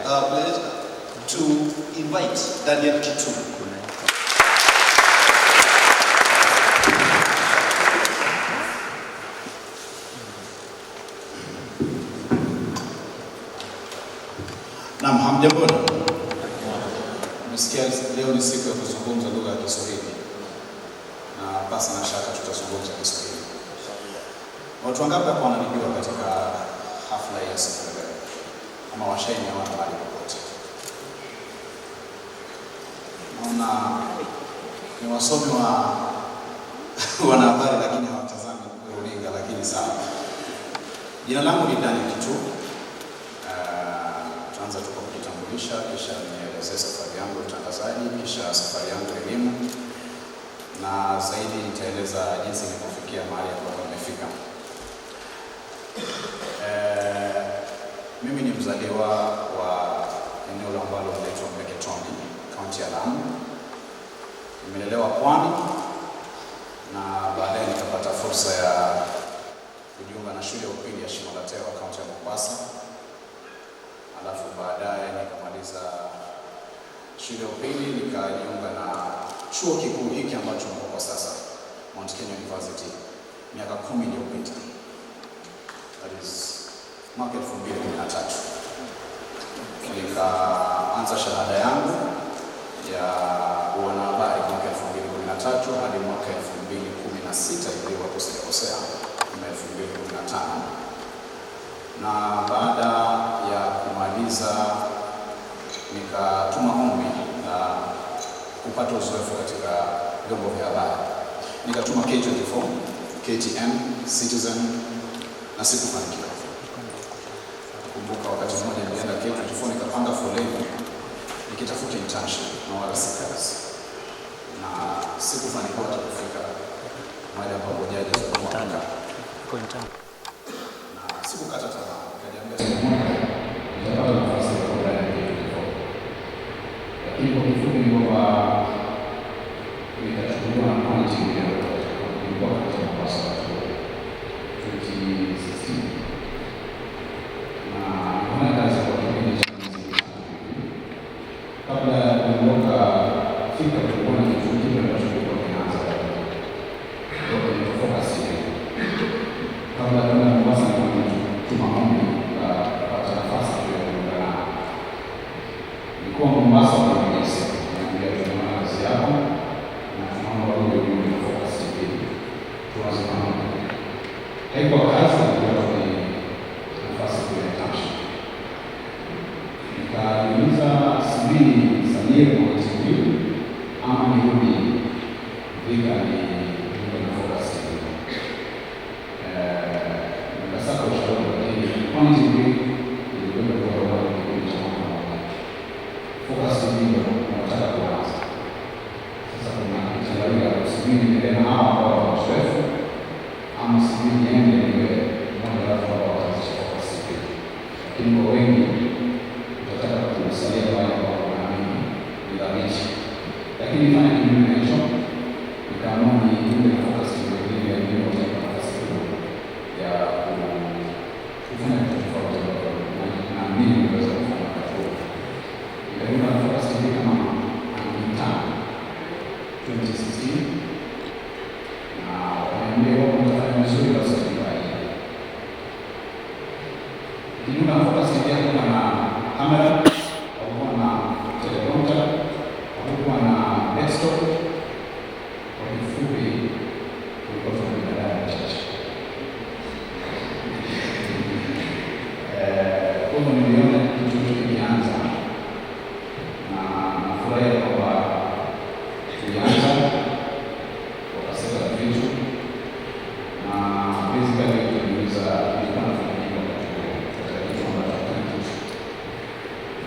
pleasure to invite Dan Kituu. Naam, hamjambo. Nimesikia leo ni siku ya kuzungumza lugha ya Kiswahili. Na basi na shaka tutazungumza Kiswahili. Watu wangapi hapa wananijua katika hafla ya siku ya leo? Ama washaini hawana mahali popote? Naona ni wasomi wa wanahabari lakini hawatazami runinga, lakini sawa. Jina langu ni Dan Kituu. Tuanza tu kwa kujitambulisha, kisha nielezee safari yangu ya utangazaji, kisha safari yangu ya elimu, na zaidi nitaeleza jinsi nilipofikia mahali ambapo nimefika. Mimi ni mzaliwa wa eneo ambalo linaitwa K24, kaunti ya Lamu. Nimelelewa Pwani na baadaye nikapata fursa ya kujiunga na shule ya upili ya Shimo la Tewa, kaunti ya Mombasa. Alafu baadaye nikamaliza shule ya upili nikajiunga na chuo kikuu hiki ambacho niko kwa sasa, Mount Kenya University, miaka 10 iliyopita. That is mwaka 2013. Nikaanza shahada yangu ya uanahabari mwaka 2013 hadi mwaka 2016 ilikuwa kusikosea, 2015. Na baada ya kumaliza nikatuma ombi na kupata uzoefu katika vyombo vya habari. Nikatuma K24, KTN, Citizen na sikufanikiwa. Nakumbuka wakati mmoja nilienda K24 nikapanga foleni nikitafuta internship na wala si kazi. Na sikufanikiwa hata kufika mahali ambapo jaji zilikuwa sikukata tamaa, nikajiambia nitapata nafasi ya kuwa ndani ya K24. Lakini kwa kifupi ni kwamba nikachukuliwa na kaunti ilikuwa katika Mombasa 2016. Na nilifanya kazi kwa kipindi cha miezi 3. Kabla ya kuondoka Afrika kulikuwa na kitu kingine ambacho kilikuwa kinaanza kwa focus yetu. Kabla ya Mombasa tumaombi kupata nafasi ya kuungana. Nilikuwa Mombasa kwa miezi, niambia tunaona kazi yako na tunaomba wewe uwe na focus hii. Tunasimama. Haikuwa kazi ndio ni nafasi ya internship. Nikauliza subiri salie kwa TV ama nirudi Thika ni na focus hii. Nikasaka ushauri kwani TV ilikuwa kwa roho ya kipindi cha mwaka. Focus ndio tunataka kuanza. Sasa kuna kitangalia usibiri mbele na hawa ambao wamezoefu ama usibiri niende niwe mmoja wa watu ambao wataanzisha focus hii. Lakini kwa wengi tunataka kusalia wale ambao wanaamini ni dhabiti. Lakini fanya kinyume na hicho, nikaamua niende na focus ile ya ndio nafasi ya kufanya kitu tofauti na mimi niweza kufanya kazi. Nikaenda nafasi hii kama mtano 2016 na wanaambia wao mtafanya vizuri basi tukaje. Niliona nafasi hii kuna na kamera au na teleprompter au na desktop. Kwa kifupi tulikuwa tunaendelea chache. Kwa niliona kitu kikianza na nafurahi kwamba tulianza wakasema vitu na basically tuliuliza ilikuwa nafanyika katika kitu ambacho tunataka.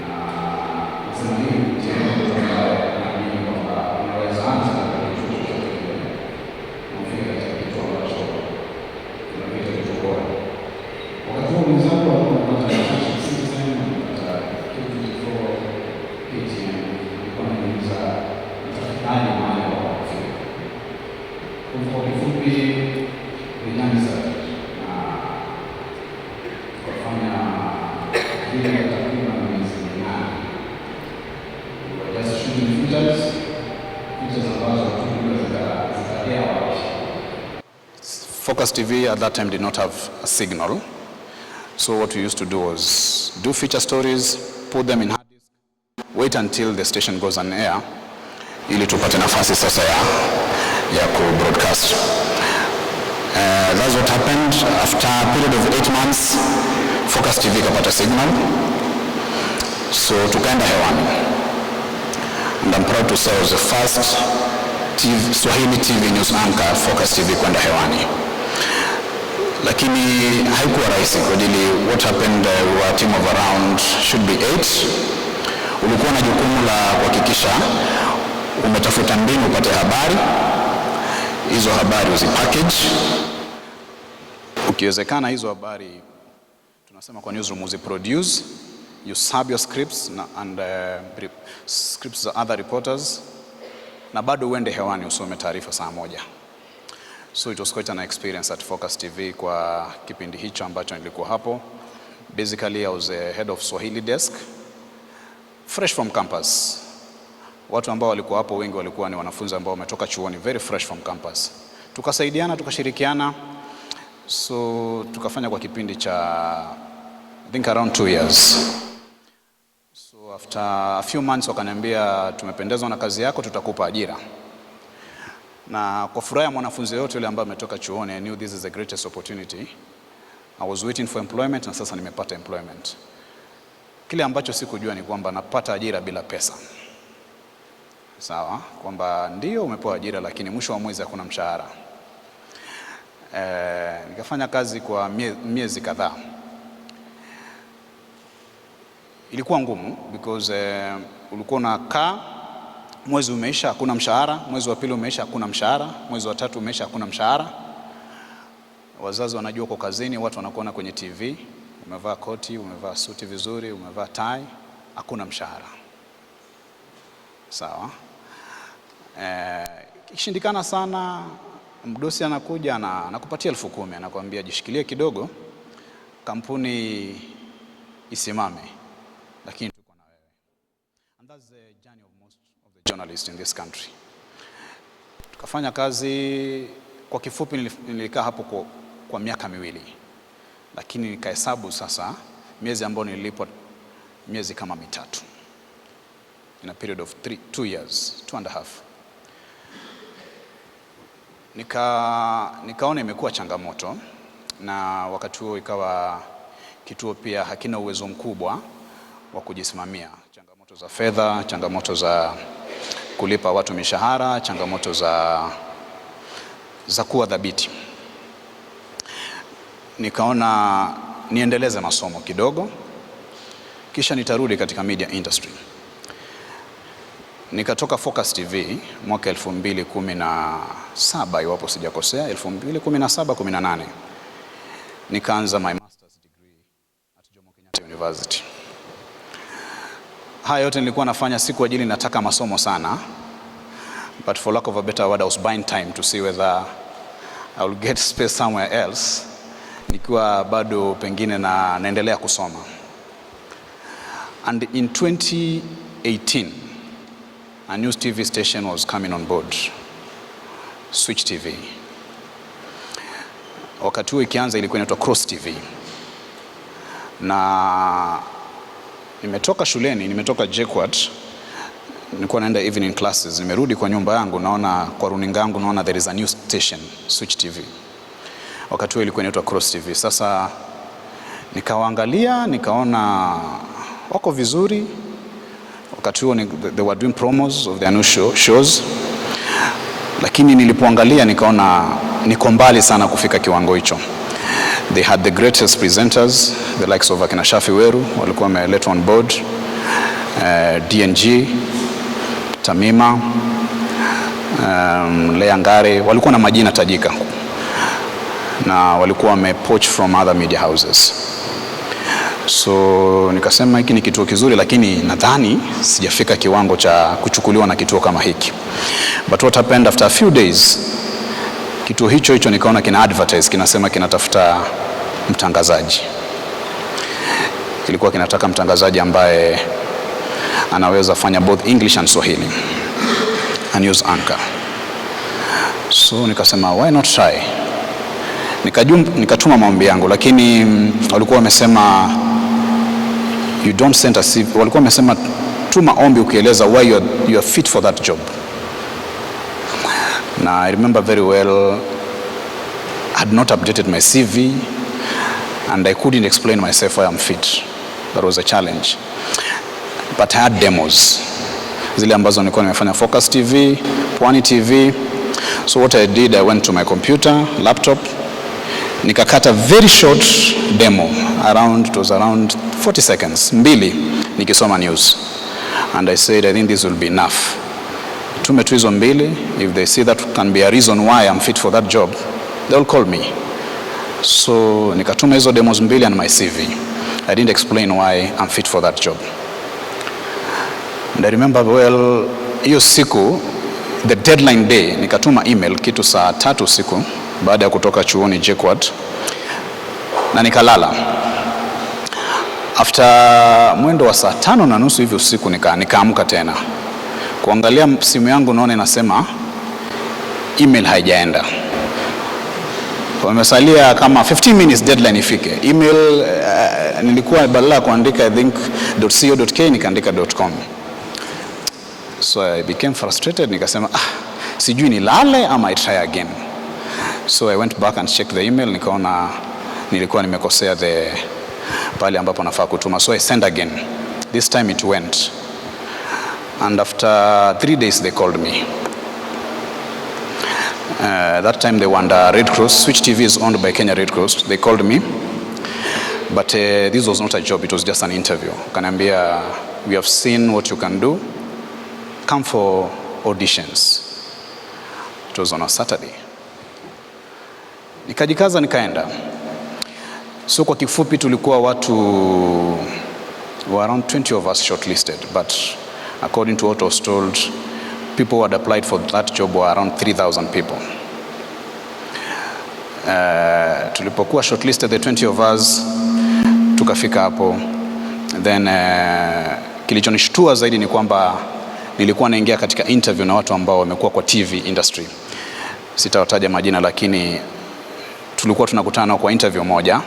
Na nasema hii ni jambo ambalo naamini kwamba unaweza anza na kitu chochote kile na ufike katika kitu ambacho tunakiita kitu bora. Wakati huo wenzangu wanapata Citizen, wanapata K24, KTN, walikuwa wanauliza mtafikaje mahali ambapo wafika. Kwa kifupi nilianza na kufanya vile takriban miezi 8 Focus TV at that time did not have a signal. So what we used to do was do feature stories, put them in hard disk, wait until the station goes on air, ili tupate nafasi sasa ya ku-broadcast. That's what happened. After a period of 8 months, Focus TV kapata signal. So tukaenda hewani. And I'm proud to say I was the first Swahili TV news anchor Focus TV kwenda hewani. Lakini haikuwa rahisi kwa ajili what happened, we were a team of around should be 8. Ulikuwa na jukumu la kuhakikisha umetafuta mbinu upate habari, hizo habari uzipackage. Ukiwezekana hizo habari tunasema kwa newsroom uziproduce, you sub your scripts and scripts za other reporters, na bado uende hewani usome taarifa saa moja. So it was quite an experience at Focus TV kwa kipindi hicho ambacho nilikuwa hapo. Basically I was a head of Swahili desk, fresh from campus. Watu ambao walikuwa hapo wengi walikuwa ni wanafunzi ambao wametoka chuoni, very fresh from campus. Tukasaidiana, tukashirikiana. So tukafanya kwa kipindi cha I think around 2 years. So after a few months wakaniambia tumependezwa na kazi yako, tutakupa ajira. Na kwa furaha ya mwanafunzi yote yule ambaye ametoka chuoni, I knew this is the greatest opportunity. I was waiting for employment na sasa nimepata employment. Kile ambacho sikujua ni kwamba napata ajira bila pesa. Sawa, kwamba ndio umepewa ajira lakini mwisho wa mwezi hakuna mshahara. Nikafanya kazi kwa miezi kadhaa. Ilikuwa ngumu because ulikuwa unakaa, mwezi umeisha hakuna mshahara, mwezi wa pili umeisha hakuna mshahara, mwezi wa tatu umeisha hakuna mshahara. Wazazi wanajua uko kazini, watu wanakuona kwenye TV, umevaa koti, umevaa suti vizuri, umevaa tie, hakuna mshahara. Sawa. Ikishindikana sana, mdosi anakuja na anakupatia 10,000, anakuambia jishikilie kidogo, kampuni isimame, lakini tuko na wewe. And that's the journey of most of the journalists in this country. Tukafanya kazi, kwa kifupi nilikaa hapo kwa miaka 2. Lakini nikahesabu sasa miezi ambayo nilipwa miezi kama 3. In a period of 2 years, 2.5. Nikaona imekuwa changamoto, na wakati huo ikawa kituo pia hakina uwezo mkubwa wa kujisimamia. Changamoto za fedha, changamoto za kulipa watu mishahara, changamoto za kuwa dhabiti. Nikaona niendeleze masomo kidogo, kisha nitarudi katika media industry. Nikatoka Focus TV mwaka 2017 iwapo sijakosea, 2017-18. Nikaanza my master's degree at Jomo Kenyatta University. Haya yote nilikuwa nafanya si kwa ajili nataka masomo sana, but for lack of a better word, I was buying time to see whether I will get space somewhere else, nikiwa bado pengine naendelea kusoma. And in 2018, a news TV station was coming on board, Switch TV. Wakati huo ikianza ilikuwa inaitwa Cross TV. Na nimetoka shuleni, nimetoka JKUAT, nilikuwa naenda evening classes, nimerudi kwa nyumba yangu, naona kwa runinga yangu naona there is a new station, Switch TV. Wakati huo ilikuwa inaitwa Cross TV. Sasa nikawaangalia, nikaona wako vizuri. Wakati huo they were doing promos of their new shows. Lakini nilipoangalia nikaona niko mbali sana kufika kiwango hicho. They had the greatest presenters, the likes of akina Shafi Weru, walikuwa wameletwa on board, DNG, Tamima, Lea Ngare, walikuwa na majina tajika. Na walikuwa wamepoach from other media houses. So nikasema hiki ni kituo kizuri, lakini nadhani sijafika kiwango cha kuchukuliwa na kituo kama hiki. But what happened after a few days, kituo hicho nikaona kina advertise, kinasema kinatafuta mtangazaji. Kilikuwa kinataka mtangazaji ambaye anaweza fanya both English and Swahili, a news anchor. So nikasema why not try? Nikatuma maombi yangu, lakini walikuwa wamesema you don't send a CV. Walikuwa wamesema tuma ombi ukieleza why you are fit for that job. Na I remember very well, I had not updated my CV and I couldn't explain myself why I'm fit. That was a challenge. But I had demos. Zile ambazo nilikuwa nimefanya Focus TV, Pwani TV. So what I did, I went to my computer, laptop, nikakata very short demo, it was around 40 seconds, mbili, nikisoma news. And I said, I think this will be enough. Tume tu hizo mbili, if they see that can be a reason why I'm fit for that job, they'll call me. So nikatuma hizo demos mbili and my CV. I didn't explain why I'm fit for that job. And I remember well, hiyo siku, the deadline day, nikatuma email kitu saa 3 usiku baada ya kutoka chuoni JKUAT, na nikalala. After mwendo wa saa 5:30 hivi usiku nikaamka tena. Kuangalia simu yangu naona inasema email haijaenda. Wamesalia kama 15 minutes deadline ifike. Email nilikuwa badala kuandika I think .co.k nikaandika .com. So I became frustrated, nikasema sijui nilale ama I try again. So I went back and checked the email, nikaona nilikuwa nimekosea pale ambapo nafaa kutuma. So I sent again. This time it went. And after 3 days they called me. That time they were under Red Cross. Switch TV is owned by Kenya Red Cross. They called me. But this was not a job, it was just an interview. Kanambia, we have seen what you can do. Come for auditions. It was on a Saturday. Nikajikaza nikaenda. So kwa kifupi tulikuwa watu around 20 of us shortlisted, but according to what I was told, people who had applied for that job were around 3,000 people. Tulipokuwa shortlisted, the 20 of us, tukafika hapo. Then kilichonishtua zaidi ni kwamba nilikuwa naingia katika interview na watu ambao wamekuwa kwa TV industry. Sitawataja majina, lakini tulikuwa tunakutana kwa interview moja,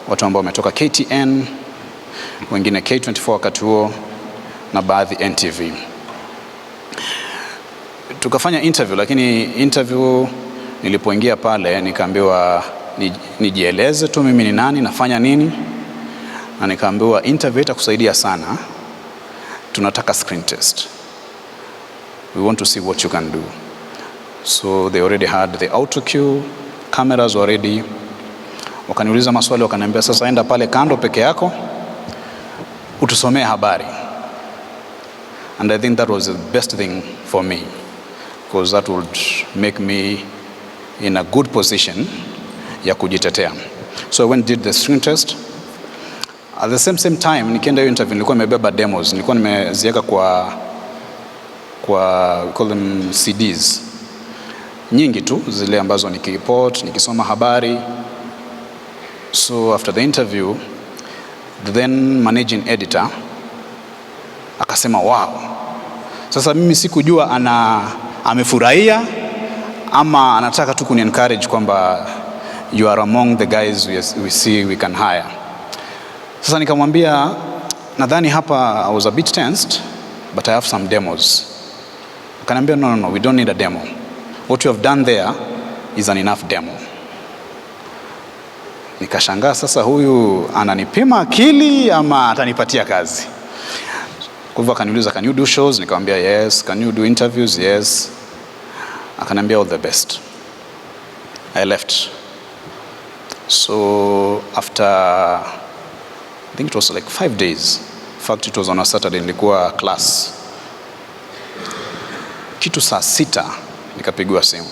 watu ambao wametoka KTN, wengine K24 wakati huo, na baadhi NTV. Tukafanya interview, lakini interview nilipoingia pale nikaambiwa nijieleze tu mimi ni nani, nafanya nini, na nikaambiwa interview itakusaidia sana, tunataka screen test. We want to see what you can do. So they already had the auto cue, cameras already. Wakaniuliza maswali, wakaniambia sasa enda pale kando peke yako utusomee habari. And I think that was the best thing for me, because that would make me in a good position ya kujitetea. So I went did the screen test. At the same time nikienda hiyo interview nilikuwa nimebeba demos, nilikuwa nimeziweka kwa call them CDs nyingi tu, zile ambazo nikireport, nikisoma habari. So after the interview, the then managing editor akasema wow. Sasa mimi sikujua amefurahia ama anataka tu kuni encourage kwamba you are among the guys we see we can hire. Sasa nikamwambia nadhani hapa I was a bit tensed, but I have some demos. Akaniambia no, we don't need a demo. What you have done there is an enough demo. Nikashangaa sasa huyu ananipima akili ama atanipatia kazi. Kwa hivyo akaniuliza, can you do shows? Nikamwambia yes. Can you do interviews? Yes. Akaniambia all the best. I left. So after I think it was like 5 days. In fact it was on a Saturday, nilikuwa class. Kitu saa 6 nikapigwa simu.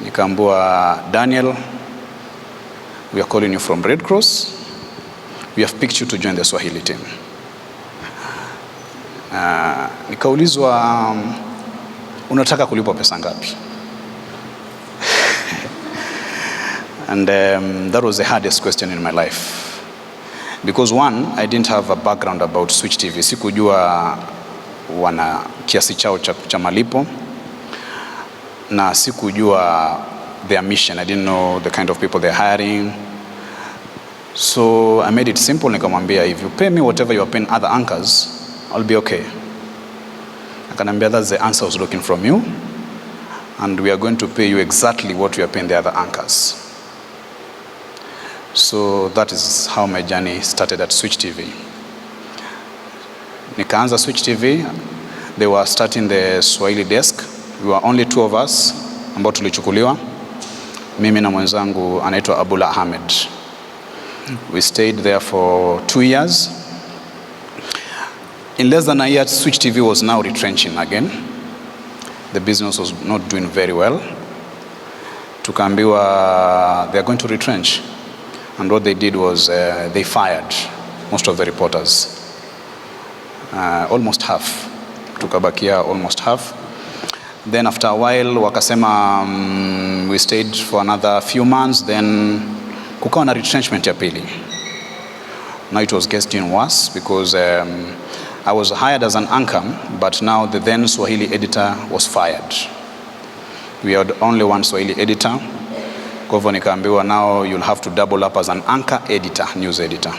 Nikaambiwa, Daniel, we are calling you from Red Cross. We have picked you to join the Swahili team. Nikaulizwa, unataka kulipwa pesa ngapi? And that was the hardest question in my life. Because one, I didn't have a background about Switch TV. Sikujua wana kiasi chao cha malipo. Na sikujua their mission. I didn't know the kind of people they're hiring. So I made it simple, nikamwambia, if you pay me whatever you are paying other anchors, I'll be okay. Akanambia, that's the answer I was looking from you, and we are going to pay you exactly what we are paying the other anchors. So that is how my journey started at Switch TV. Nikaanza Switch TV, they were starting the Swahili desk. We were only 2 of us ambao tulichukuliwa. Mimi na mwenzangu anaitwa Abula Ahmed. We stayed there for 2 years. In less than a year, Switch TV was now retrenching again. The business was not doing very well. Tukaambiwa they are going to retrench. And what they did was they fired most of the reporters. Almost half. Tukabakia almost half. Then after a while, wakasema we stayed for another few months, then kukawa na retrenchment ya pili. Now it was getting worse because I was hired as an anchor, but now the then Swahili editor was fired. We had only one Swahili editor. Kwa hivyo nikaambiwa, now you'll have to double up as an anchor editor, news editor,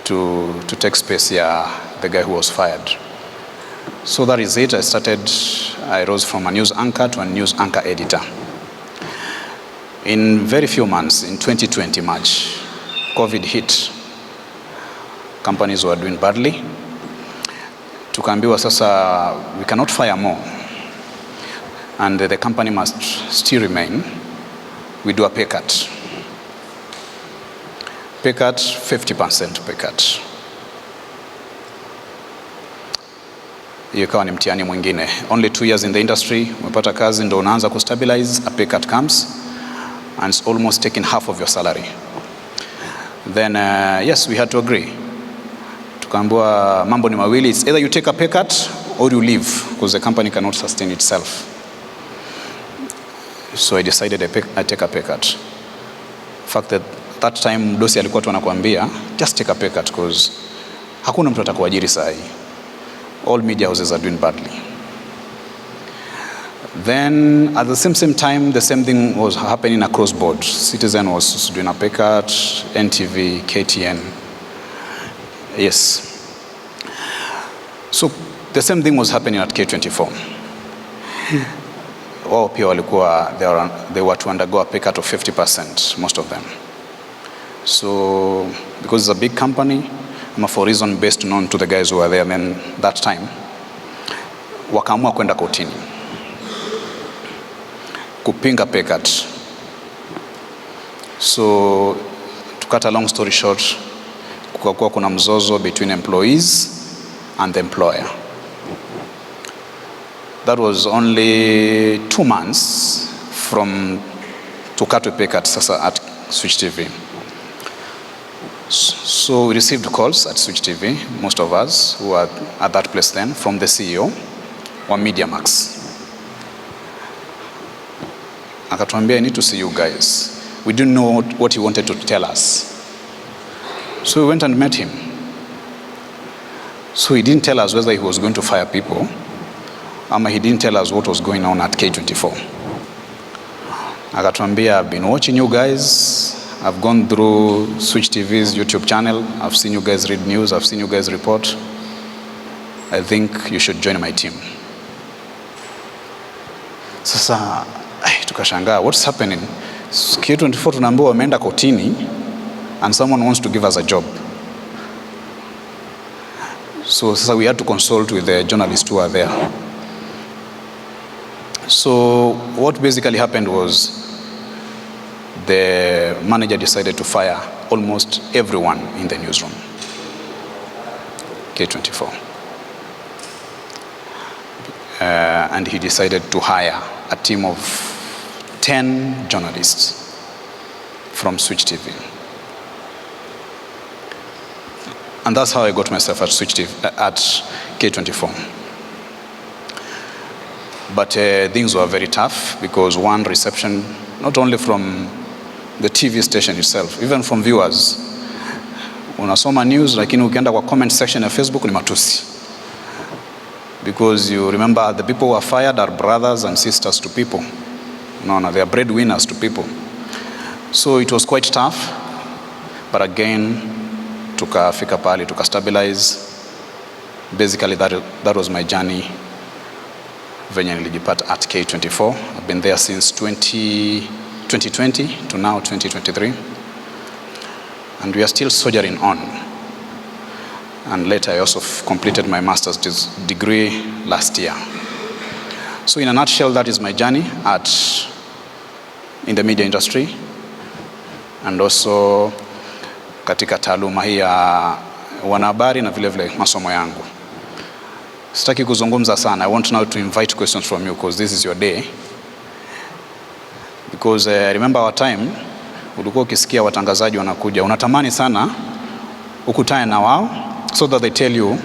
to take space ya the guy who was fired. So that is it. I rose from a news anchor to a news anchor editor. In very few months, in 2020 March, COVID hit. Companies were doing badly. Tukaambiwa sasa we cannot fire more, and the company must still remain. We do a pay cut. Pay cut, 50% pay cut. Hiyo ikawa ni mtihani mwingine. Only 2 years in the industry, umepata kazi ndo unaanza kustabilize, a pay cut comes, and it's almost taking half of your salary. Then yes, we had to agree. Tukaambiwa mambo ni mawili, it's either you take a pay cut or you leave, because the company cannot sustain itself. So I decided I take a pay cut. In fact, at that time dosi alikuwa tu anakuambia just take a pay cut because hakuna mtu atakuajiri saa hii. All media houses are doing badly. Then at the same time, the same thing was happening across board. Citizen was doing a pay cut, NTV, KTN. Yes. So the same thing was happening at K24. Wao pia walikuwa they were to undergo a pay cut of 50%, most of them. So because it's a big company, for reason best known to the guys who were there then that time, wakaamua kwenda kotini kupinga pay cut. So to cut a long story short, kukakuwa kuna mzozo between employees and the employer. That was only 2 months from to cut a pay cut sasa at Switch TV. So we received calls at Switch TV, most of us who were at that place then, from the CEO wa MediaMax. Akatuambia, I need to see you guys. We didn't know what he wanted to tell us. So we went and met him. So he didn't tell us whether he was going to fire people, he didn't tell us what was going on at K24. Akatuambia, I've been watching you guys. I've gone through Switch TV's YouTube channel. I've seen you guys read news. I've seen you guys report. I think you should join my team. Sasa, tukashangaa, what's happening? K24 tunaambiwa wameenda kotini and someone wants to give us a job. So sasa we had to consult with the journalists who were there. So what basically happened was the manager decided to fire almost everyone in the newsroom, K24. And he decided to hire a team of 10 journalists from Switch TV. And that's how I got myself at Switch TV, at K24. But things were very tough because one, reception, not only from the TV station itself, even from viewers. Unasoma news, lakini ukienda kwa comment section ya Facebook ni matusi. Because you remember the people who are fired are brothers and sisters to people. No, they are breadwinners to people. So it was quite tough, but again, tukafika pale, tukastabilize. Basically, that was my journey venye nilijipata at K24. I've been there since 2020 to now 2023. And we are still soldiering on. And later I also completed my master's degree last year. So in a nutshell, that is my journey in the media industry. And also katika taaluma hii ya wanahabari na vile vile masomo yangu. Sitaki kuzungumza sana. I want now to invite questions from you because this is your day. Because remember our time, ulikuwa ukisikia watangazaji wanakuja, unatamani sana ukutane na wao so that they tell you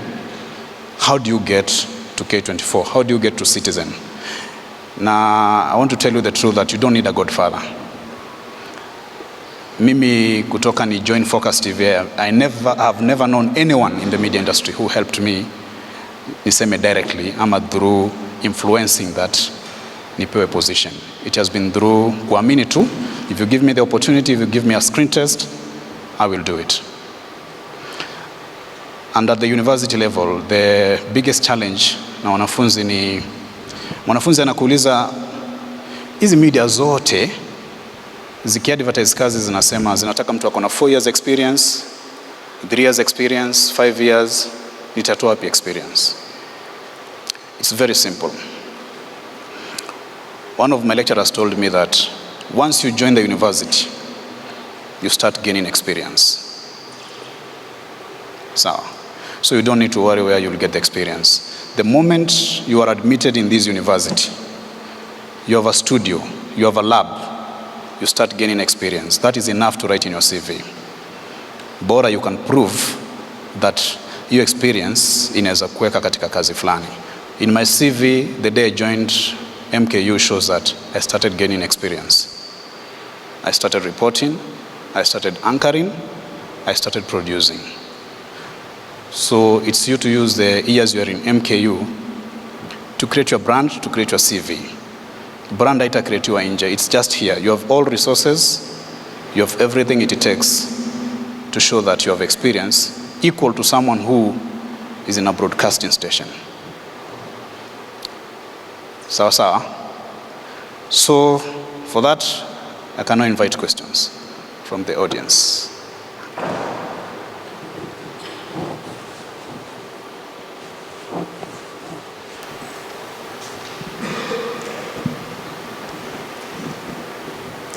how do you get to K24, how do you get to Citizen. Na I want to tell you the truth that you don't need a godfather. Mimi kutoka ni join Focus TV, have never known anyone in the media industry who helped me, niseme directly, ama through influencing that nipewe position. It has been through kuamini tu. If you give me the opportunity, if you give me a screen test, I will do it. And at the university level, the biggest challenge na wanafunzi ni, mwanafunzi anakuuliza hizi media zote zikiadvertise kazi zinasema zinataka mtu akona 4 years experience, 3 years experience, 5 years, nitatoa wapi experience? It's very simple. One of my lecturers told me that once you join the university, you start gaining experience. So you don't need to worry where you'll get the experience. The moment you are admitted in this university, you have a studio, you have a lab, you start gaining experience. That is enough to write in your CV. Bora you can prove that your experience inaweza kuweka katika kazi fulani. In my CV, the day I joined MKU shows that I started gaining experience. I started reporting, I started anchoring, I started producing. So it's you to use the years you are in MKU to create your brand, to create your CV. Brand haita creatiwa nje, it's just here. You have all resources, you have everything it takes to show that you have experience equal to someone who is in a broadcasting station. Sawa sawa. So for that, I can now invite questions from the audience.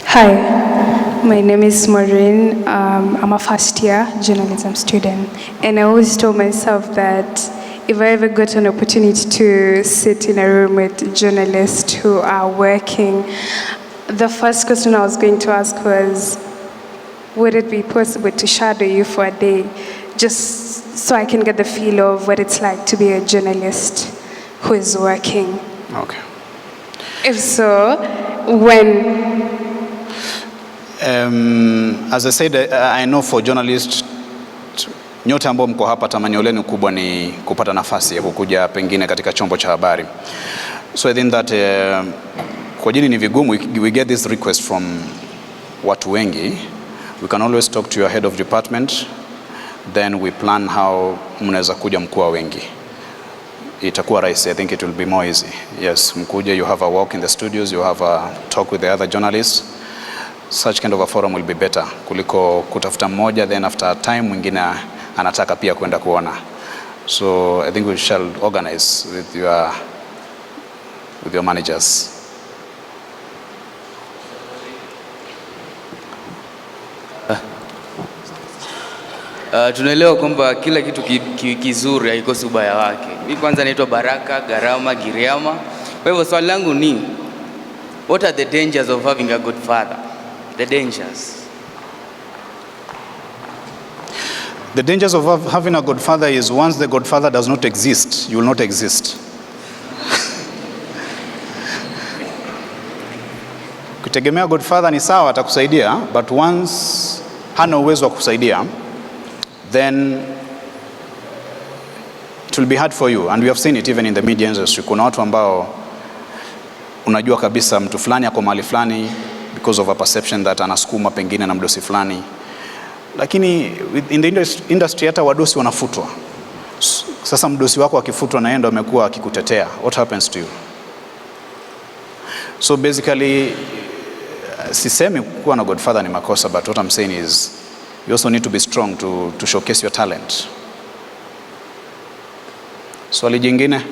Hi, my name is Maureen. I'm a first year journalism student, and I always told myself that if I ever got an opportunity to sit in a room with journalists who are working, the first question I was going to ask was, would it be possible to shadow you for a day, just so I can get the feel of what it's like to be a journalist who is working? Okay. If so, when? As I said, I know for journalists, nyote ambao mko hapa tamanio lenu kubwa ni kupata nafasi ya kukuja pengine katika chombo cha habari. So I think that kwa jini ni vigumu, we get this request from watu wengi. We can always talk to your head of department, then we plan how mnaweza kuja mkua wengi. Itakuwa rahisi, I think it will be more easy. Yes, mkuje, you have a walk in the studios, you have a talk with the other journalists. Such kind of a forum will be better kuliko kutafuta mmoja then after a time mwingine anataka pia kwenda kuona. So I think we shall organize with your managers. Tunaelewa kwamba kila kitu kizuri haikosi ubaya wake. Mimi kwanza naitwa Baraka Garama Giriama. Kwa hivyo swali langu ni, what are the dangers of having a good father? The dangers. The dangers of having a godfather is once the godfather does not exist, you will not exist. Kutegemea godfather ni sawa atakusaidia, but once hana uwezo wa kusaidia, then it will be hard for you. And we have seen it even in the media industry. Kuna watu ambao unajua kabisa mtu fulani ako mahali fulani because of a perception that anasukuma pengine na mdosi fulani, lakini in the industry hata wadosi wanafutwa. Sasa mdosi wako akifutwa na yeye ndo amekuwa akikutetea, what happens to you? So basically, sisemi kuwa na godfather ni makosa, but what I'm saying is you also need to be strong to showcase your talent. Swali jingine?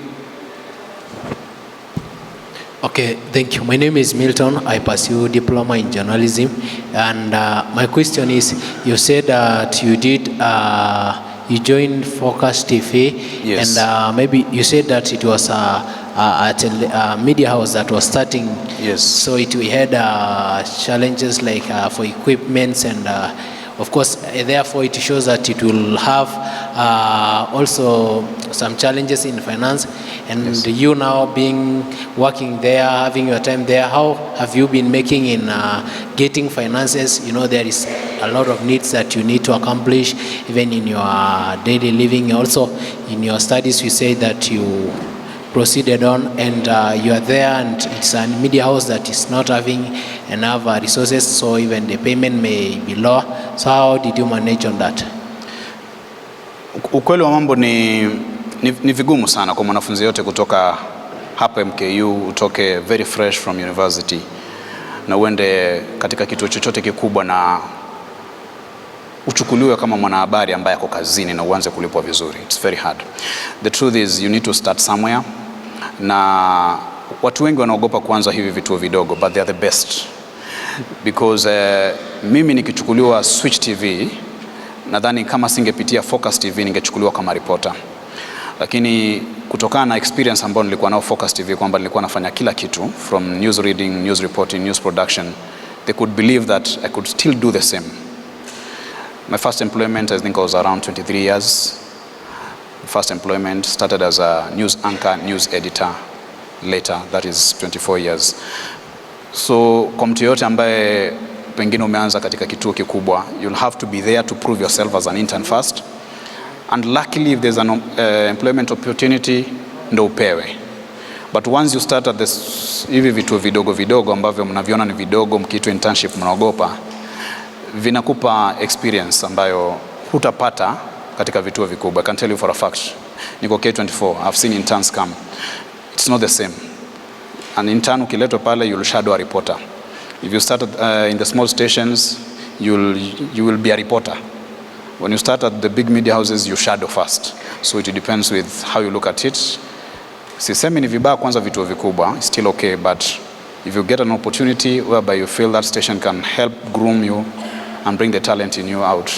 Okay, thank you. My name is Milton. I pursue diploma in journalism, and my question is: you said that you did you joined Focus TV, yes. And maybe you said that it was a media house that was starting. Yes. So we had challenges like for equipments and. Of course, therefore, it shows that it will have also some challenges in finance. And yes. You now working there, having your time there, how have you been making in getting finances? You know, there is a lot of needs that you need to accomplish, even in your daily living. Also, in your studies, you say that you proceeded on, and you are there, and it's a media house that is not having enough resources, so even the payment may be low. So how did you manage on that? Ukweli wa mambo ni vigumu sana kwa mwanafunzi yote kutoka hapa MKU, utoke very fresh from university na uende katika kituo chochote kikubwa na uchukuliwe kama mwanahabari ambaye ako kazini na uanze kulipwa vizuri. It's very hard. The truth is you need to start somewhere, na watu wengi wanaogopa kuanza hivi vituo vidogo, but they are the best. Because mimi nikichukuliwa Switch TV, nadhani kama singepitia Focus TV ningechukuliwa kama reporter. Lakini kutokana na experience ambayo nilikuwa nao Focus TV, kwamba nilikuwa nafanya kila kitu from news reading, news reporting, news production, they could believe that I could still do the same. My first employment, I think I was around 23 years. First employment, started as a news anchor, news editor. Later, that is 24 years. So kwa mtu yote ambaye pengine umeanza katika kituo kikubwa, you'll have to be there to prove yourself as an intern first. And luckily, if there's an employment opportunity, ndo upewe. But once you start at this, hivi vituo vidogo ambavyo mnaviona ni vidogo, mkiitwa internship mnaogopa, vinakupa experience ambayo hutapata katika vituo vikubwa. I can tell you for a fact, niko K24, I've seen interns come. It's not the same. An intern ukiletwa pale, you'll shadow a reporter. If you start in the small stations, you will be a reporter. When you start at the big media houses, you shadow first. So it depends with how you look at it. Sisemi ni vibaya kwanza vituo vikubwa, it's still okay, but if you get an opportunity whereby you feel that station can help groom you and bring the talent in you out,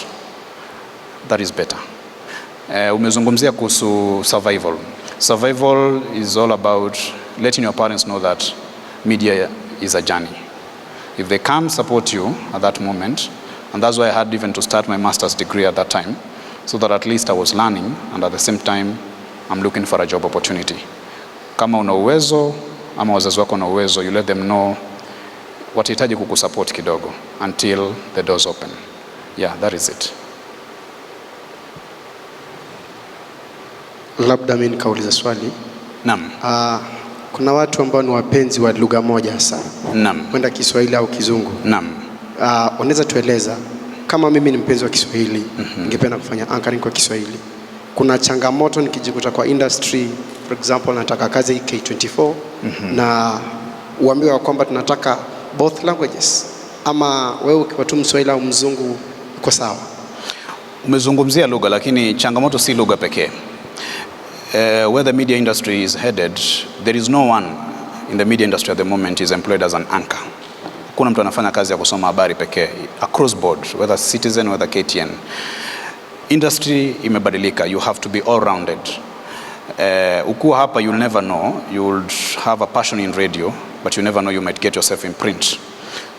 that is better. Umezungumzia kuhusu survival. Survival is all about letting your parents know that media is a journey. If they can't support you at that moment, and that's why I had even to start my master's degree at that time, so that at least I was learning, and at the same time, I'm looking for a job opportunity. Kama una uwezo, ama wazazi wako na uwezo, you let them know watahitaji kukusupport kidogo until the doors open. Yeah, that is it. Labda mimi nikauliza swali. Naam. Kuna watu ambao ni wapenzi wa lugha moja hasa. Naam. Kwenda Kiswahili au Kizungu. Naam. Unaweza tueleza, kama mimi ni mpenzi wa Kiswahili, ningependa kufanya anchoring kwa Kiswahili, kuna changamoto nikijikuta kwa industry, for example nataka kazi K24, na uambiwa kwamba tunataka both languages, ama wewe ukiwa tu Mswahili au Mzungu uko sawa? Umezungumzia lugha, lakini changamoto si lugha pekee. Where the media industry is headed, there is no one in the media industry at the moment is employed as an anchor. Kuna mtu anafanya kazi ya kusoma habari pekee across board, whether Citizen, whether KTN. Industry imebadilika, you have to be all rounded. Ukiwa hapa, you'll never know, you'll have a passion in radio, but you never know, you might get yourself in print.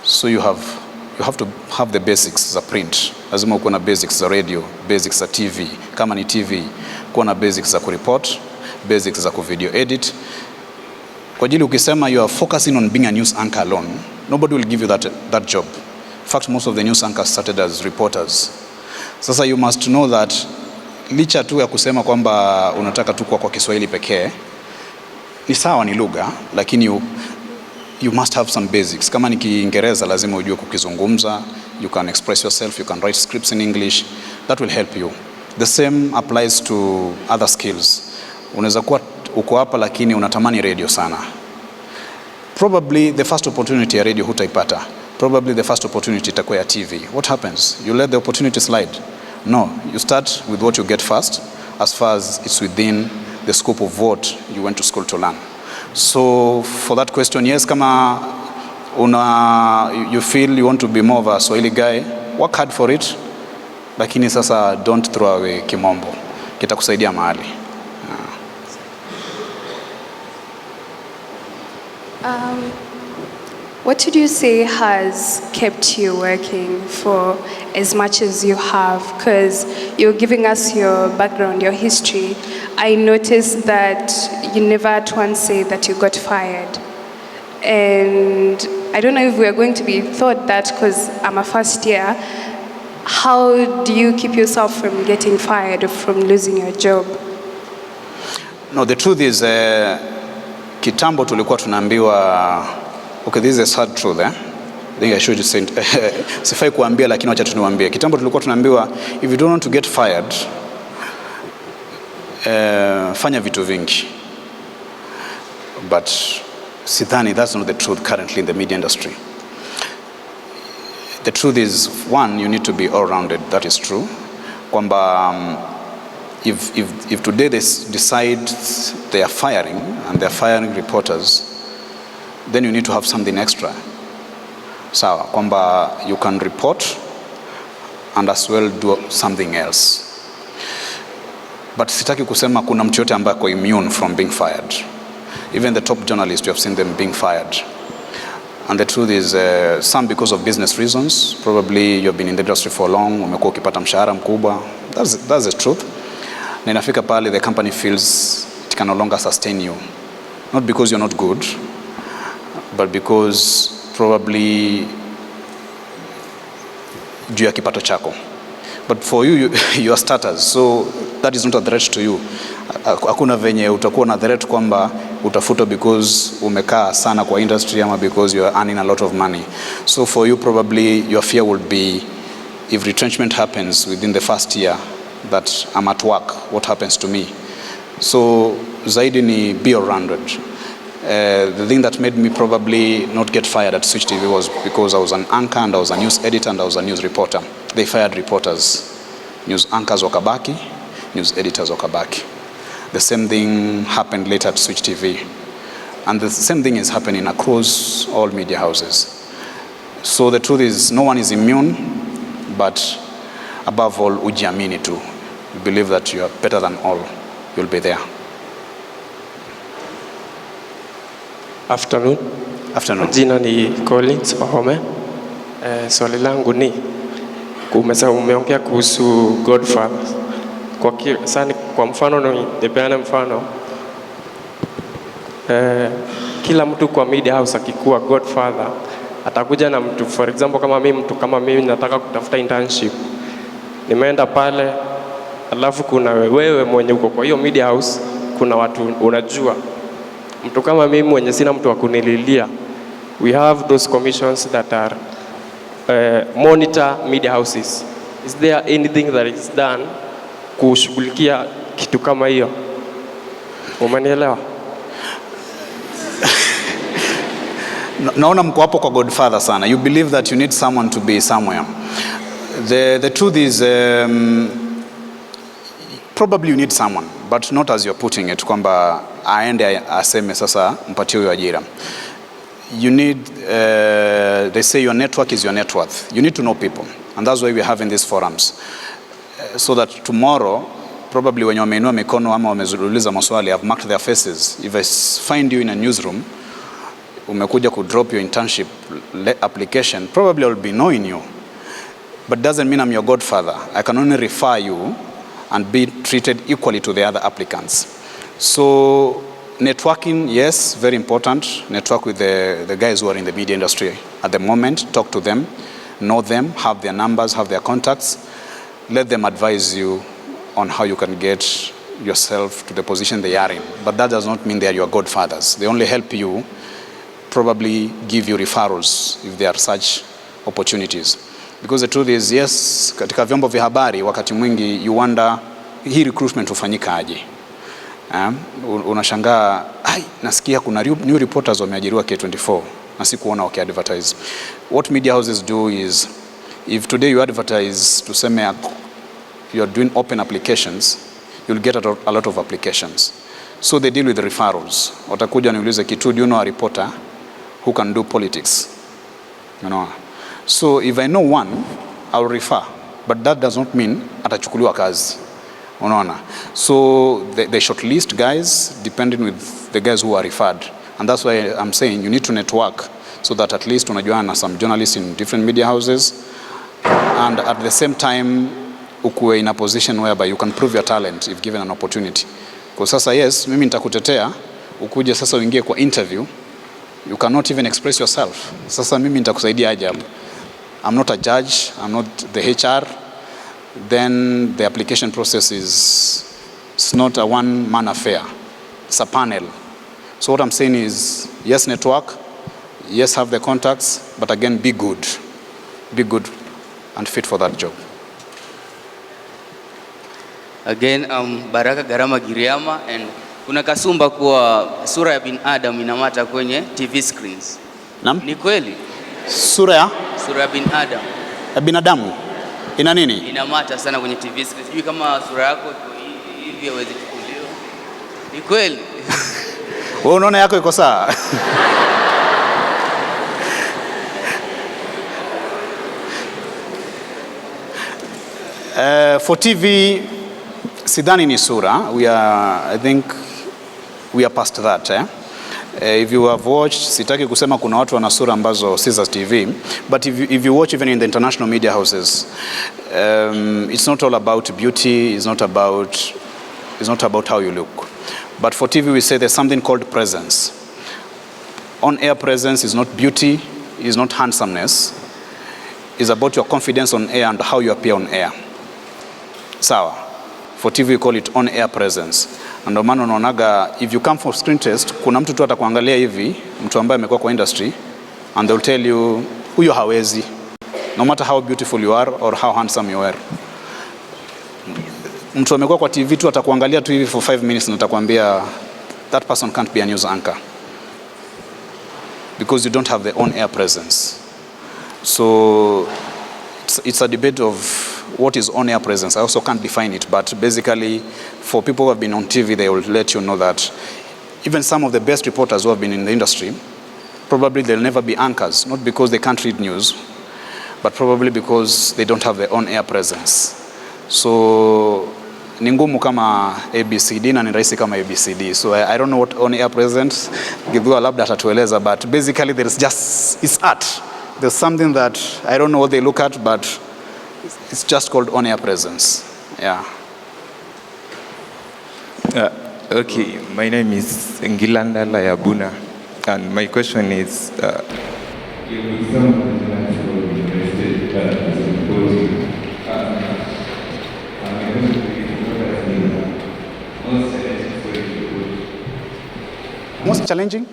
So you have to have the basics za print. Lazima uko na basics za radio, basics za TV. Kama ni TV, kuwa na basics za kureport, basics za kuvideo edit. Kwa ajili ukisema you are focusing on being a news anchor alone, nobody will give you that job. In fact, most of the news anchors started as reporters. Sasa you must know that licha tu ya kusema kwamba unataka tu kwa Kiswahili pekee, ni sawa, ni lugha, lakini you must have some basics. Kama ni Kiingereza lazima ujue kukizungumza, you can express yourself, you can write scripts in English, that will help you. The same applies to other skills. Unaweza kuwa uko hapa lakini unatamani radio sana. Probably the first opportunity ya radio hutaipata. Probably the first opportunity itakuwa ya TV. What happens? You let the opportunity slide? No, you start with what you get first, as far as it's within the scope of what you went to school to learn. So for that question, yes, kama you feel you want to be more of a Swahili guy, work hard for it. Lakini sasa don't throw away kimombo. Kitakusaidia mahali. What would you say has kept you working for as much as you have? Because you're giving us your background, your history. I noticed that you never at once say that you got fired. And I don't know if we are going to be taught that because I'm a first year. How do you keep yourself from getting fired or from losing your job? No, the truth is, kitambo tulikuwa tunaambiwa, okay, this is a sad truth, I think I should say, sifai kuambia lakini wacha tuniwaambie. Kitambo tulikuwa tunaambiwa, if you don't want to get fired, fanya vitu vingi. But sidhani, that's not the truth currently in the media industry. The truth is, one, you need to be all-rounded. That is true. Kwamba, if today they decide they are firing, and they are firing reporters, then you need to have something extra. Sawa, kwamba you can report and as well do something else. But sitaki kusema kuna mtu yote ambaye ako immune from being fired. Even the top journalists, you have seen them being fired. And the truth is, some because of business reasons, probably you've been in the industry for long, umekuwa ukipata mshahara mkubwa. That's the truth. Na inafika pale, the company feels it can no longer sustain you. Not because you're not good, but because probably juu ya kipato chako. But for you, you are starters, so that is not a threat to you. Hakuna venye utakuwa na threat kwamba utafuta because umekaa sana kwa industry ama because you are earning a lot of money. So for you, probably your fear would be, if retrenchment happens within the first year, that I'm at work, what happens to me? So zaidi ni be all-rounded. The thing that made me probably not get fired at Switch TV was because I was an anchor and I was a news editor and I was a news reporter. They fired reporters. News anchors wakabaki, news editors wakabaki. The same thing happened later at Switch TV. And the same thing is happening across all media houses. So the truth is, no one is immune, but above all, ujiamini tu. You believe that you are better than all. You'll be there. Afternoon. Jina ni Collins Wahome. Swali langu ni umeongea kuhusu Godfather. Kwa mfano nipeane mfano. Kila mtu kwa media house akikuwa Godfather atakuja na mtu, for example kama mimi nataka kutafuta internship. Nimeenda pale, alafu kuna wewe mwenye uko kwa hiyo media house, kuna watu unajua. Mtu kama mimi mwenye sina mtu wa kunililia, we have those commissions that are monitor media houses. Is there anything that is done kushughulikia kitu kama hiyo? Umenielewa? Naona mko hapo kwa Godfather sana. You believe that you need someone to be somewhere. The truth is, probably you need someone, but not as you're putting it, kwamba aende aseme sasa mpatie huyo ajira. You need, they say your network is your net worth. You need to know people, and that's why we're having these forums. So that tomorrow, probably when wameinua mikono ama wameuliza maswali, I've marked their faces. If I find you in a newsroom, umekuja ku drop your internship application, probably I'll be knowing you. But doesn't mean I'm your godfather. I can only refer you and be treated equally to the other applicants. So networking, yes, very important. Network with the guys who are in the media industry at the moment. Talk to them, know them, have their numbers, have their contacts. Let them advise you on how you can get yourself to the position they are in. But that does not mean they are your godfathers. They only help you probably give you referrals if there are such opportunities. Because the truth is, yes, katika vyombo vya habari wakati mwingi you wonder hii recruitment hufanyika aje. Unashangaa, nasikia kuna new reporters wameajiriwa K24 na sikuona waki-advertise. What media houses do is, if today you advertise tuseme you are doing open applications, you'll get a lot of applications. So they deal with referrals. Watakuja niulize, Kituu, do you know a reporter who can do politics? You know. So if I know one, I'll refer. But that does not mean atachukuliwa kazi. Unaona. So they shortlist guys depending with the guys who are referred. And that's why I'm saying you need to network so that at least unajuana na some journalists in different media houses, and at the same time ukuwe in a position whereby you can prove your talent if given an opportunity. Kwa sasa yes, mimi nitakutetea, ukuje sasa uingie kwa interview, you cannot even express yourself. Sasa mimi nitakusaidia aje hapo? I'm not a judge, I'm not the HR. Then the application process is not a one-man affair. It's a panel. So what I'm saying is, yes, network, yes, have the contacts, but again, be good. Be good and fit for that job. Again, Baraka Garama Giriama, and kuna kasumba kuwa sura ya binadamu inamata kwenye TV screens. Naam? Ni kweli? Sura ya binadamu. Ya binadamu ina nini? Inamata sana kwenye TV screens. Sijui kama sura yako iko hivi hawezi kuchukuliwa. Ni kweli? Wewe unaona yako iko sawa? For TV, sidhani ni sura. I think we are past that. If you have watched, sitaki kusema kuna watu wana sura ambazo si za TV, but if you watch even in the international media houses, it's not all about beauty, it's not about how you look. But for TV we say there's something called presence. On-air presence is not beauty, is not handsomeness. It's about your confidence on air and how you appear on air. Sawa. For TV we call it on-air presence. And ndio maana unaonaga if you come for screen test, kuna mtu tu atakuangalia hivi, mtu ambaye amekuwa kwa industry, and they'll tell you huyo hawezi, no matter how beautiful you are or how handsome you are. Mtu amekuwa kwa TV tu atakuangalia tu hivi for 5 minutes na atakwambia that person can't be a news anchor because you don't have the on-air presence. So it's a debate of what is on-air presence. I also can't define it, but basically for people who have been on TV, they will let you know that even some of the best reporters who have been in the industry, probably they'll never be anchors, not because they can't read news, but probably because they don't have the on-air presence. So ni ngumu kama ABCD na ni rahisi kama ABCD. So I don't know what on-air presence, Gidhua labda atatueleza, but basically it's art. There's something that I don't know what they look at, but it's just called on-air presence. Yeah. Okay, my name is Ngilanda Layabuna, and my question is, Most challenging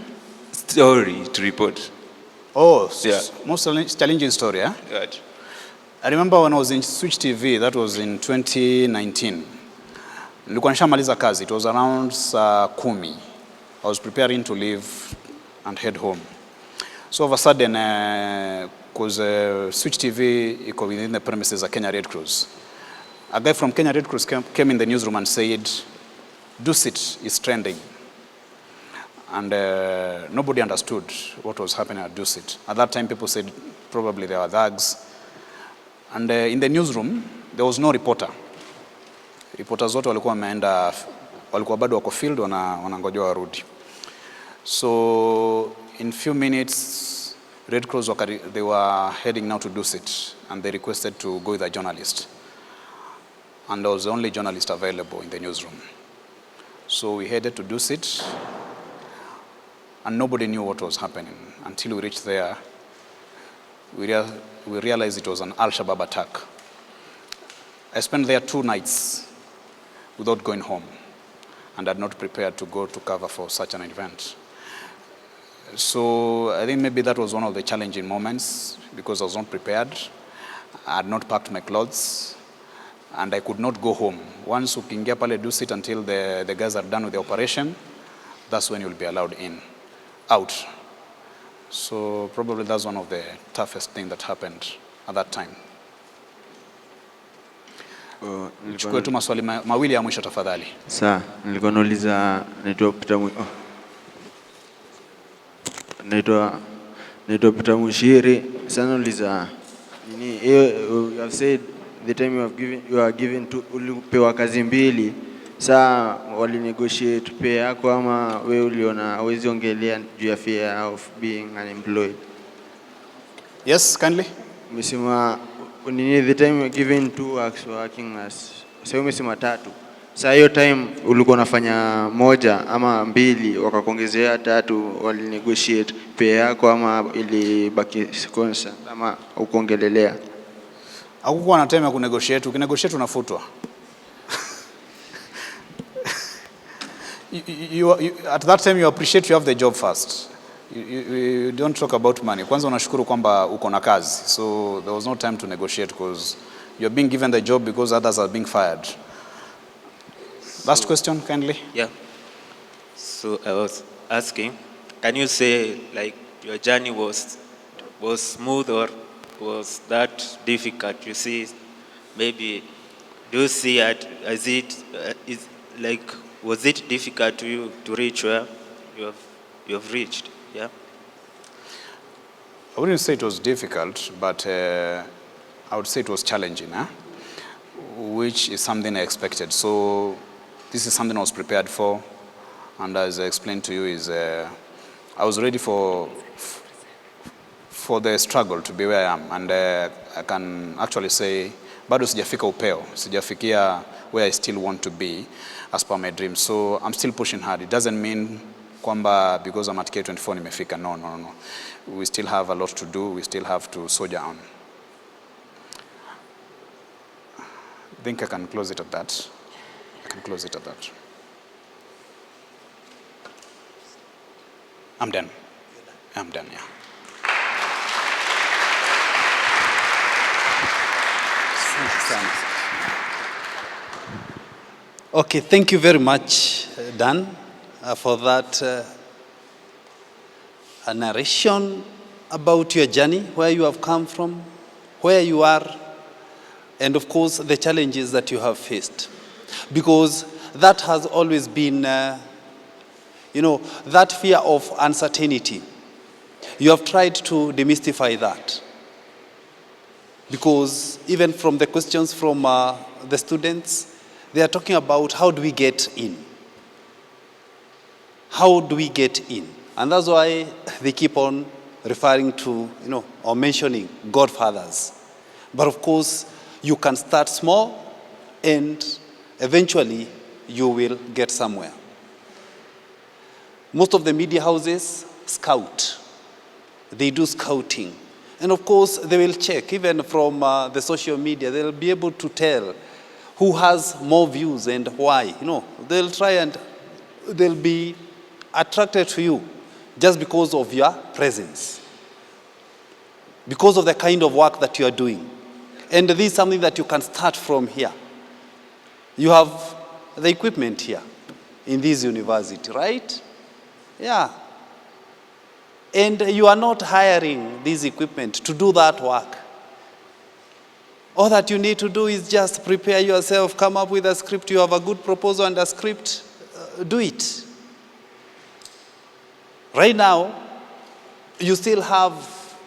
story to report. Oh, yeah. Most challenging story, yeah? Right. I remember when I was in Switch TV, that was in 2019. Nilikuwa nishamaliza kazi. It was around saa 10. I was preparing to leave and head home. So all of a sudden, because Switch TV iko within the premises of Kenya Red Cross. A guy from Kenya Red Cross came in the newsroom and said, "Dusit is trending." And nobody understood what was happening at Dusit. At that time, people said probably there were thugs. And in the newsroom, there was no reporter. Reporters wote walikuwa wameenda, walikuwa bado wako field, wanangoja warudi. So in few minutes, Red Cross they were heading now to Dusit, and they requested to go with a journalist. And I was the only journalist available in the newsroom. So we headed to Dusit, and nobody knew what was happening until we reached there. We realized it was an Al-Shabaab attack. I spent there 2 nights without going home, and had not prepared to go to cover for such an event. So I think maybe that was one of the challenging moments because I was not prepared. I had not packed my clothes and I could not go home. Once ukiingia pale, do sit until the guys are done with the operation. That's when you'll be allowed out. So probably that's one of the toughest things that happened at that time. Chukua tu maswali mawili ya mwisho tafadhali. Sawa, nilikuwa nauliza naitwa Peter Mushiri. Sana nauliza nini, you have said the time you are given to ulipewa kazi mbili. Saa wali negotiate pay yako ama wewe uliona hawezi ongelea juu ya fear of being unemployed? Yes, kindly. Umesema nini, the time you are given 2 works working as, sasa umesema 3. Saa hiyo time ulikuwa unafanya moja ama mbili wakakuongezea 3, wali negotiate pay yako ama ilibaki constant ama ukongelelea? Hakukuwa na time ya kunegotiate. Ukinegotiate unafutwa. At that time you appreciate you have the job first. You don't talk about money. Kwanza unashukuru kwamba uko na kazi. So there was no time to negotiate because you're being given the job because others are being fired. Last question, kindly. Yeah. So I was asking, can you say like your journey was smooth or was that difficult? You see, maybe do you see it as is like, was it difficult to you to reach where you have reached? Yeah. I wouldn't say it was difficult, but I would say it was challenging, which is something I expected. So this is something I was prepared for, and as I explained to you, is I was ready for the struggle to be where I am, and I can actually say bado sijafika upeo, sijafikia where I still want to be as per my dreams. So I'm still pushing hard. It doesn't mean kwamba because I'm at K24 nimefika. No. We still have a lot to do. We still have to soldier on. I think I can close it at that. I'm done, yeah. Okay, thank you very much, Dan, for that narration about your journey, where you have come from, where you are, and of course the challenges that you have faced. Because that has always been, that fear of uncertainty. You have tried to demystify that. Because even from the questions from the students, they are talking about how do we get in? How do we get in? And that's why they keep on referring to, or mentioning godfathers. But of course, you can start small and eventually you will get somewhere. Most of the media houses scout. They do scouting. And of course, they will check, even from the social media, they'll be able to tell who has more views and why. They'll try and they'll be attracted to you just because of your presence, because of the kind of work that you are doing. And this is something that you can start from here. You have the equipment here in this university, right? Yeah. And you are not hiring this equipment to do that work. All that you need to do is just prepare yourself, come up with a script. You have a good proposal and a script, do it. Right now, you still have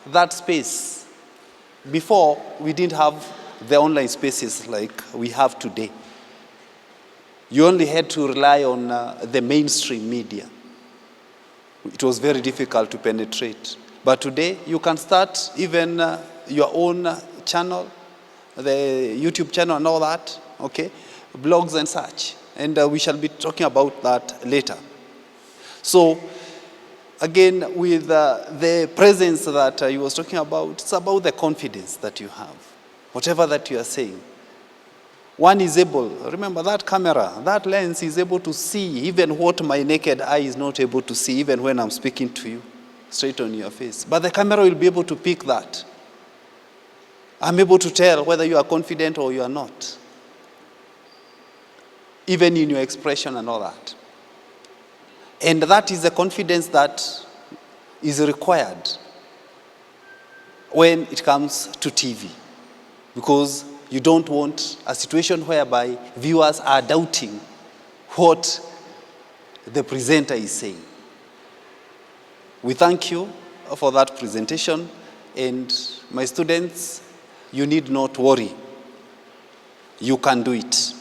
that space. Before, we didn't have the online spaces like we have today. You only had to rely on the mainstream media. It was very difficult to penetrate. But today, you can start even your own channel, the YouTube channel and all that, okay? Blogs and such. And we shall be talking about that later. So, again, with the presence that you was talking about, it's about the confidence that you have. Whatever that you are saying. One is able, remember that camera, that lens is able to see even what my naked eye is not able to see, even when I'm speaking to you. straight on your face. But the camera will be able to pick that. I'm able to tell whether you are confident or you are not, even in your expression and all that. And that is the confidence that is required when it comes to TV, because you don't want a situation whereby viewers are doubting what the presenter is saying. We thank you for that presentation, and my students, you need not worry. You can do it.